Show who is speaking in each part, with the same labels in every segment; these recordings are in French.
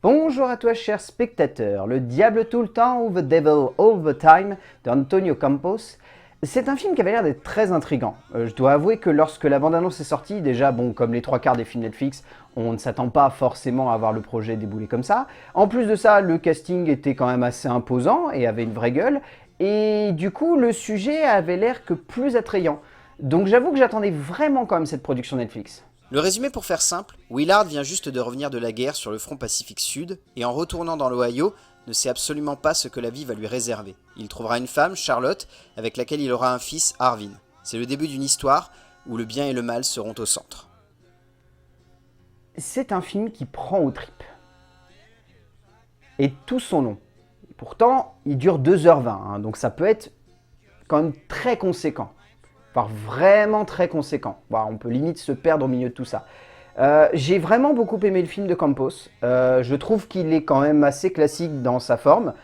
Speaker 1: Bonjour à toi cher spectateur, Le Diable tout le temps ou The Devil All the Time d'Antonio Campos. C'est un film qui avait l'air d'être très intriguant. Je dois avouer que lorsque la bande-annonce est sortie, déjà bon comme les trois quarts des films Netflix, on ne s'attend pas forcément à voir le projet débouler comme ça. En plus de ça, le casting était quand même assez imposant et avait une vraie gueule. Et du coup, le sujet avait l'air que plus attrayant. Donc j'avoue que j'attendais vraiment quand même cette production Netflix.
Speaker 2: Le résumé pour faire simple, Willard vient juste de revenir de la guerre sur le front Pacifique Sud et en retournant dans l'Ohio, ne sait absolument pas ce que la vie va lui réserver. Il trouvera une femme, Charlotte, avec laquelle il aura un fils, Arvin. C'est le début d'une histoire où le bien et le mal seront au centre.
Speaker 1: C'est un film qui prend aux tripes. Et tout son nom. Pourtant, il dure 2h20, hein, donc ça peut être quand même très conséquent. Enfin, vraiment très conséquent. Bon, on peut limite se perdre au milieu de tout ça. J'ai vraiment beaucoup aimé le film de Campos. Je trouve qu'il est quand même assez classique dans sa forme,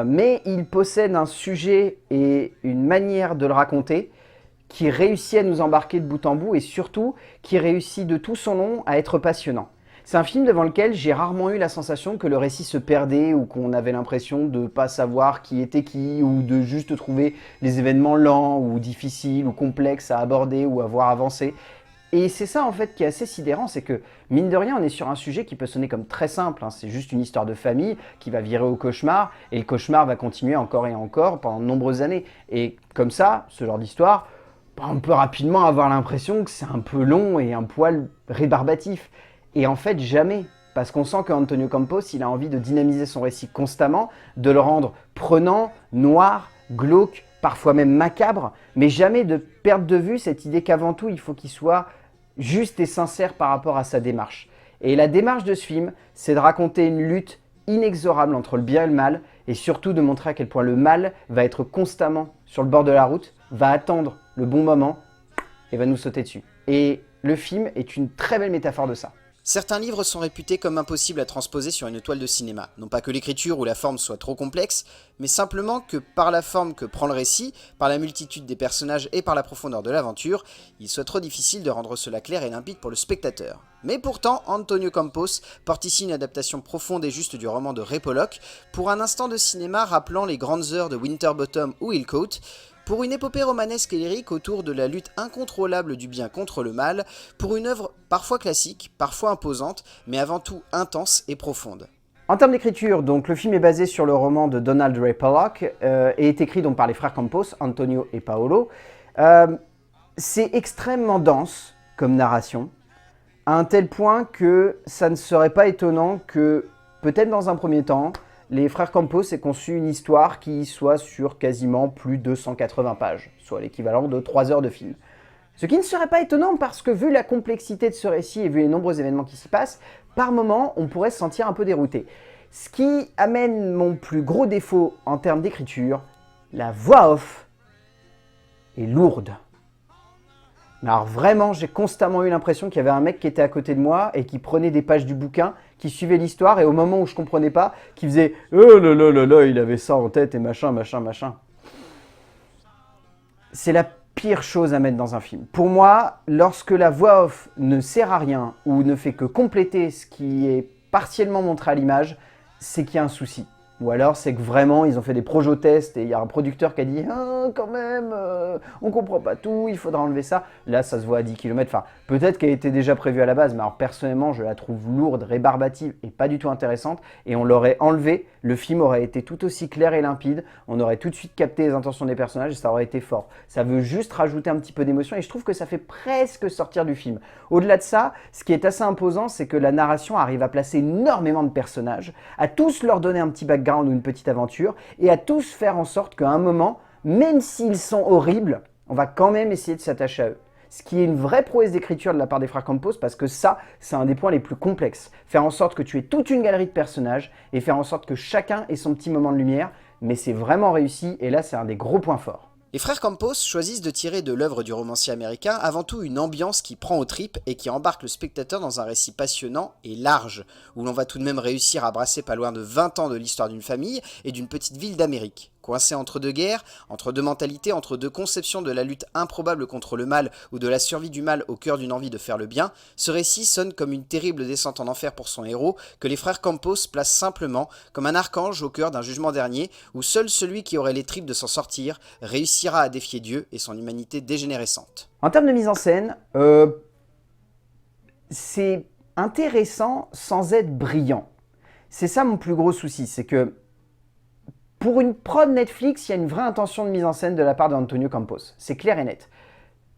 Speaker 1: mais il possède un sujet et une manière de le raconter qui réussit à nous embarquer de bout en bout et surtout qui réussit de tout son long à être passionnant. C'est un film devant lequel j'ai rarement eu la sensation que le récit se perdait ou qu'on avait l'impression de ne pas savoir qui était qui ou de juste trouver les événements lents ou difficiles ou complexes à aborder ou à voir avancer. Et c'est ça en fait qui est assez sidérant, c'est que mine de rien on est sur un sujet qui peut sonner comme très simple, hein. C'est juste une histoire de famille qui va virer au cauchemar et le cauchemar va continuer encore et encore pendant de nombreuses années. Et comme ça, ce genre d'histoire, on peut rapidement avoir l'impression que c'est un peu long et un poil rébarbatif. Et en fait, jamais. Parce qu'on sent qu'Antonio Campos, il a envie de dynamiser son récit constamment, de le rendre prenant, noir, glauque, parfois même macabre, mais jamais de perdre de vue cette idée qu'avant tout, il faut qu'il soit juste et sincère par rapport à sa démarche. Et la démarche de ce film, c'est de raconter une lutte inexorable entre le bien et le mal, et surtout de montrer à quel point le mal va être constamment sur le bord de la route, va attendre le bon moment et va nous sauter dessus. Et le film est une très belle métaphore de ça.
Speaker 2: Certains livres sont réputés comme impossibles à transposer sur une toile de cinéma. Non pas que l'écriture ou la forme soit trop complexe, mais simplement que par la forme que prend le récit, par la multitude des personnages et par la profondeur de l'aventure, il soit trop difficile de rendre cela clair et limpide pour le spectateur. Mais pourtant, Antonio Campos porte ici une adaptation profonde et juste du roman de Ray Pollock, pour un instant de cinéma rappelant les grandes heures de Winterbottom ou Hillcoat, pour une épopée romanesque et lyrique autour de la lutte incontrôlable du bien contre le mal, pour une œuvre parfois classique, parfois imposante, mais avant tout intense et profonde.
Speaker 1: En termes d'écriture, donc le film est basé sur le roman de Donald Ray Pollock et est écrit donc par les frères Campos, Antonio et Paolo. C'est extrêmement dense comme narration, à un tel point que ça ne serait pas étonnant que, peut-être dans un premier temps, les frères Campos aient conçu une histoire qui soit sur quasiment plus de 180 pages, soit l'équivalent de 3 heures de film. Ce qui ne serait pas étonnant parce que vu la complexité de ce récit et vu les nombreux événements qui s'y passent, par moments on pourrait se sentir un peu dérouté. Ce qui amène mon plus gros défaut en termes d'écriture, la voix off est lourde. Mais alors vraiment, j'ai constamment eu l'impression qu'il y avait un mec qui était à côté de moi et qui prenait des pages du bouquin, qui suivait l'histoire et au moment où je comprenais pas, qui faisait « Oh là là là là, il avait ça en tête et machin, machin, machin ». C'est la pire chose à mettre dans un film. Pour moi, lorsque la voix off ne sert à rien ou ne fait que compléter ce qui est partiellement montré à l'image, c'est qu'il y a un souci. Ou alors c'est que vraiment ils ont fait des projo-tests et il y a un producteur qui a dit ah, quand même, on comprend pas tout, il faudra enlever ça. Là ça se voit à 10 km. Enfin, peut-être qu'elle était déjà prévue à la base, mais alors personnellement je la trouve lourde, rébarbative et pas du tout intéressante. Et on l'aurait enlevé, le film aurait été tout aussi clair et limpide, on aurait tout de suite capté les intentions des personnages et ça aurait été fort. Ça veut juste rajouter un petit peu d'émotion et je trouve que ça fait presque sortir du film. Au-delà de ça, ce qui est assez imposant, c'est que la narration arrive à placer énormément de personnages, à tous leur donner un petit background ou une petite aventure, et à tous faire en sorte qu'à un moment, même s'ils sont horribles, on va quand même essayer de s'attacher à eux. Ce qui est une vraie prouesse d'écriture de la part des frères Campos, parce que ça, c'est un des points les plus complexes. Faire en sorte que tu aies toute une galerie de personnages, et faire en sorte que chacun ait son petit moment de lumière, mais c'est vraiment réussi, et là c'est un des gros points forts.
Speaker 2: Les frères Campos choisissent de tirer de l'œuvre du romancier américain avant tout une ambiance qui prend aux tripes et qui embarque le spectateur dans un récit passionnant et large, où l'on va tout de même réussir à brasser pas loin de 20 ans de l'histoire d'une famille et d'une petite ville d'Amérique. Coincé entre deux guerres, entre deux mentalités, entre deux conceptions de la lutte improbable contre le mal ou de la survie du mal au cœur d'une envie de faire le bien, ce récit sonne comme une terrible descente en enfer pour son héros, que les frères Campos placent simplement comme un archange au cœur d'un jugement dernier, où seul celui qui aurait les tripes de s'en sortir réussira à défier Dieu et son humanité dégénérescente.
Speaker 1: En termes de mise en scène, c'est intéressant sans être brillant. C'est ça mon plus gros souci, c'est que pour une prod Netflix, il y a une vraie intention de mise en scène de la part d'Antonio Campos. C'est clair et net.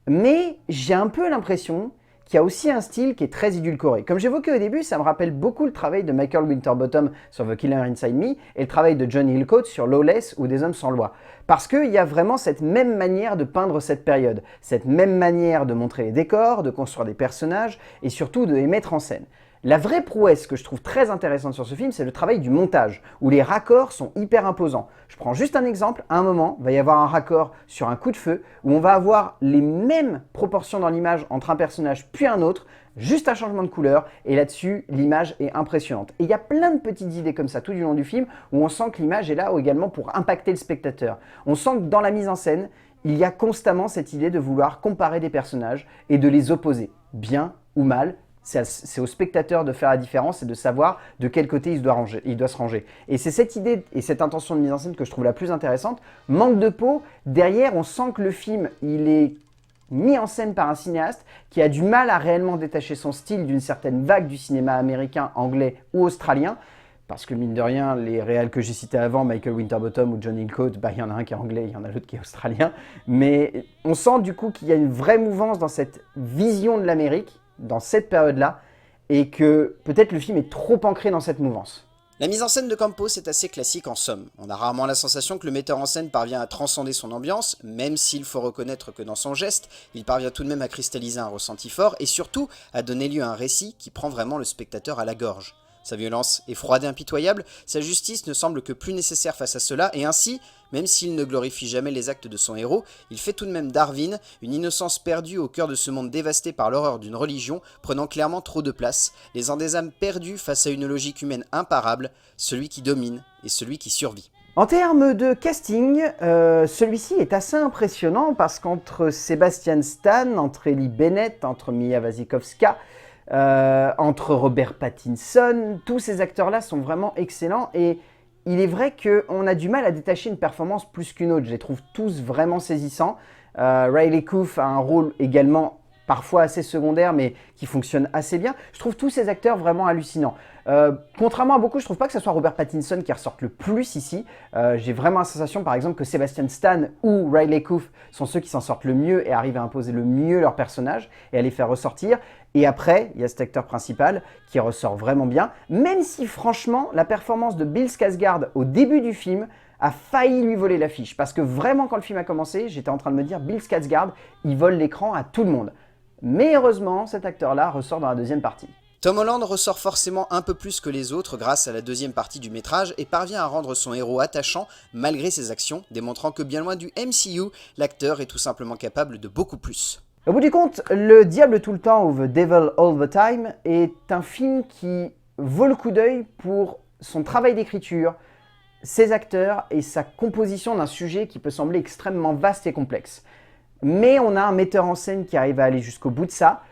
Speaker 1: Mais j'ai un peu l'impression qu'il y a aussi un style qui est très édulcoré. Comme j'évoquais au début, ça me rappelle beaucoup le travail de Michael Winterbottom sur The Killer Inside Me et le travail de John Hillcoat sur Lawless ou Des Hommes sans loi. Parce qu'il y a vraiment cette même manière de peindre cette période, cette même manière de montrer les décors, de construire des personnages et surtout de les mettre en scène. La vraie prouesse que je trouve très intéressante sur ce film, c'est le travail du montage, où les raccords sont hyper imposants. Je prends juste un exemple, à un moment, il va y avoir un raccord sur un coup de feu, où on va avoir les mêmes proportions dans l'image entre un personnage puis un autre, juste un changement de couleur, et là-dessus, l'image est impressionnante. Et il y a plein de petites idées comme ça tout du long du film, où on sent que l'image est là également pour impacter le spectateur. On sent que dans la mise en scène, il y a constamment cette idée de vouloir comparer des personnages et de les opposer, bien ou mal. C'est au spectateur de faire la différence et de savoir de quel côté il doit se ranger. Et c'est cette idée et cette intention de mise en scène que je trouve la plus intéressante. Manque de peau, derrière on sent que le film il est mis en scène par un cinéaste qui a du mal à réellement détacher son style d'une certaine vague du cinéma américain, anglais ou australien. Parce que mine de rien, les réals que j'ai cités avant, Michael Winterbottom ou John Hillcoat, il y en a un qui est anglais, il y en a l'autre qui est australien. Mais on sent du coup qu'il y a une vraie mouvance dans cette vision de l'Amérique, dans cette période-là, et que peut-être le film est trop ancré dans cette mouvance.
Speaker 2: La mise en scène de Campos est assez classique en somme. On a rarement la sensation que le metteur en scène parvient à transcender son ambiance, même s'il faut reconnaître que dans son geste, il parvient tout de même à cristalliser un ressenti fort et surtout à donner lieu à un récit qui prend vraiment le spectateur à la gorge. Sa violence est froide et impitoyable, sa justice ne semble que plus nécessaire face à cela, et ainsi, même s'il ne glorifie jamais les actes de son héros, il fait tout de même d'Arvin une innocence perdue au cœur de ce monde dévasté par l'horreur d'une religion, prenant clairement trop de place, les uns des âmes perdues face à une logique humaine imparable, celui qui domine et celui qui survit.
Speaker 1: En termes de casting, celui-ci est assez impressionnant parce qu'entre Sebastian Stan, entre Ellie Bennett, entre Mia Wasikowska, entre Robert Pattinson, tous ces acteurs-là sont vraiment excellents et il est vrai qu'on a du mal à détacher une performance plus qu'une autre. Je les trouve tous vraiment saisissants. Riley Keough a un rôle également parfois assez secondaire mais qui fonctionne assez bien. Je trouve tous ces acteurs vraiment hallucinants. Contrairement à beaucoup, je trouve pas que ce soit Robert Pattinson qui ressorte le plus ici. J'ai vraiment la sensation par exemple que Sebastian Stan ou Riley Keough sont ceux qui s'en sortent le mieux et arrivent à imposer le mieux leur personnage et à les faire ressortir. Et après, il y a cet acteur principal qui ressort vraiment bien, même si franchement, la performance de Bill Skarsgård au début du film a failli lui voler l'affiche. Parce que vraiment, quand le film a commencé, j'étais en train de me dire, Bill Skarsgård, il vole l'écran à tout le monde. Mais heureusement, cet acteur-là ressort dans la deuxième partie.
Speaker 2: Tom Holland ressort forcément un peu plus que les autres grâce à la deuxième partie du métrage et parvient à rendre son héros attachant malgré ses actions, démontrant que bien loin du MCU, l'acteur est tout simplement capable de beaucoup plus.
Speaker 1: Au bout du compte, Le Diable tout le temps ou The Devil All the Time est un film qui vaut le coup d'œil pour son travail d'écriture, ses acteurs et sa composition d'un sujet qui peut sembler extrêmement vaste et complexe. Mais on a un metteur en scène qui arrive à aller jusqu'au bout de ça,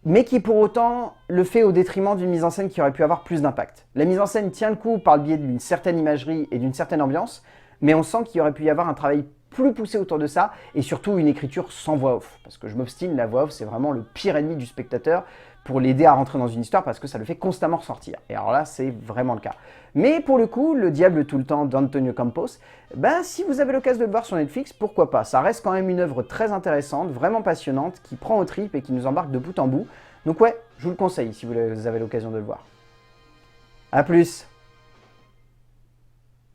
Speaker 1: mais qui pour autant le fait au détriment d'une mise en scène qui aurait pu avoir plus d'impact. La mise en scène tient le coup par le biais d'une certaine imagerie et d'une certaine ambiance, mais on sent qu'il aurait pu y avoir un travail plus poussé autour de ça, et surtout une écriture sans voix off. Parce que je m'obstine, la voix off c'est vraiment le pire ennemi du spectateur pour l'aider à rentrer dans une histoire parce que ça le fait constamment ressortir. Et alors là, c'est vraiment le cas. Mais pour le coup, Le Diable tout le temps d'Antonio Campos, si vous avez l'occasion de le voir sur Netflix, pourquoi pas. Ça reste quand même une œuvre très intéressante, vraiment passionnante, qui prend aux tripes et qui nous embarque de bout en bout. Donc ouais, je vous le conseille si vous avez l'occasion de le voir. A plus!